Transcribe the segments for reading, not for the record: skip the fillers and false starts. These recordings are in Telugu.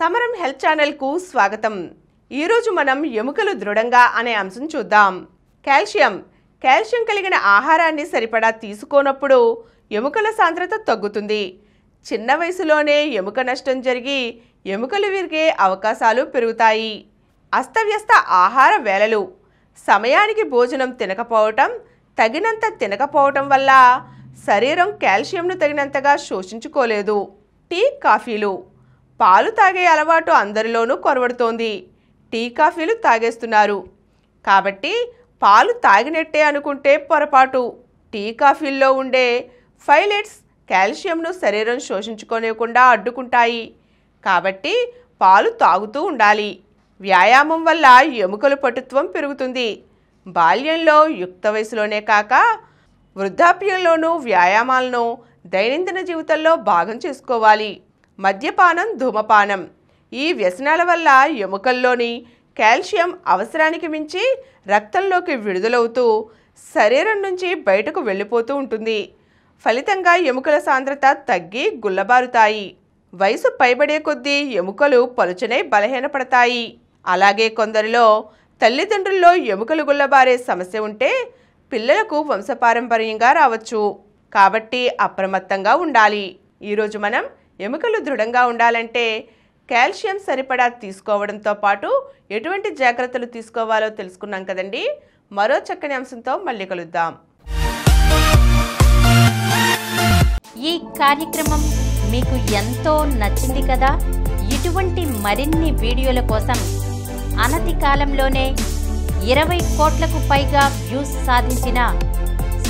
సమరం హెల్త్ ఛానల్ కు స్వాగతం. ఈ రోజు మనం ఎముకలు దృఢంగా అనే అంశం చూద్దాం. కాల్షియం కలిగిన ఆహారాన్ని సరిపడా తీసుకోనప్పుడు ఎముకల సాంద్రత తగ్గుతుంది. చిన్న వయసులోనే ఎముక నష్టం జరిగి ఎముకలు విరిగే అవకాశాలు పెరుగుతాయి. అస్తవ్యస్త ఆహార వేళలు, సమయానికి భోజనం తినకపోవటం, తగినంత తినకపోవటం వల్ల శరీరం కాల్షియంను తగినంతగా శోషించుకోలేదు. టీ, కాఫీలు. పాలు తాగే అలవాటు అందరిలోనూ కొరవడుతోంది. టీ, కాఫీలు తాగేస్తున్నారు. కాబట్టి పాలు తాగినట్టే అనుకుంటే పొరపాటు. టీ, కాఫీల్లో ఉండే ఫైలేట్స్ కాల్షియంను శరీరం శోషించుకోనివ్వకుండా అడ్డుకుంటాయి. కాబట్టి పాలు తాగుతూ ఉండాలి. వ్యాయామం వల్ల ఎముకల పటుత్వం పెరుగుతుంది. బాల్యంలో, యుక్త వయసులోనే కాక వృద్ధాప్యంలోనూ వ్యాయామాలను దైనందిన జీవితంలో భాగం చేసుకోవాలి. మద్యపానం, ధూమపానం. ఈ వ్యసనాల వల్ల ఎముకల్లోని కాల్షియం అవసరానికి మించి రక్తంలోకి విడుదలవుతూ శరీరం నుంచి బయటకు వెళ్ళిపోతూ ఉంటుంది. ఫలితంగా ఎముకల సాంద్రత తగ్గి గుల్లబారుతాయి. వయసు పైబడే కొద్దీ ఎముకలు పలుచనై బలహీనపడతాయి. అలాగే కొందరిలో తల్లిదండ్రుల్లో ఎముకలు గుల్లబారే సమస్య ఉంటే పిల్లలకు వంశపారంపర్యంగా రావచ్చు. కాబట్టి అప్రమత్తంగా ఉండాలి. ఈరోజు మనం ఎముకలు దృఢంగా ఉండాలంటే కాల్షియం సరిపడా తీసుకోవడంతో పాటు ఎటువంటి జాగ్రత్తలు తీసుకోవాలో తెలుసుకున్నాం కదండి. మరో చక్కని అంశంతో మళ్ళీ కలుద్దాం. ఈ కార్యక్రమం మీకు ఎంతో నచ్చింది కదా. ఇటువంటి మరిన్ని వీడియోల కోసం అనతి కాలంలోనే 20 కోట్లకు పైగా వ్యూస్ సాధించిన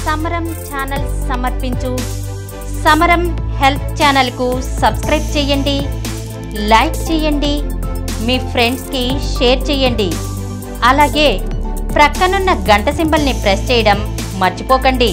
సమరం ఛానల్ సమర్పించు సమరం హెల్త్ ఛానల్కు సబ్స్క్రైబ్ చేయండి, లైక్ చేయండి, మీ ఫ్రెండ్స్కి షేర్ చేయండి. అలాగే ప్రక్కనున్న గంట సింబల్ని ప్రెస్ చేయడం మర్చిపోకండి.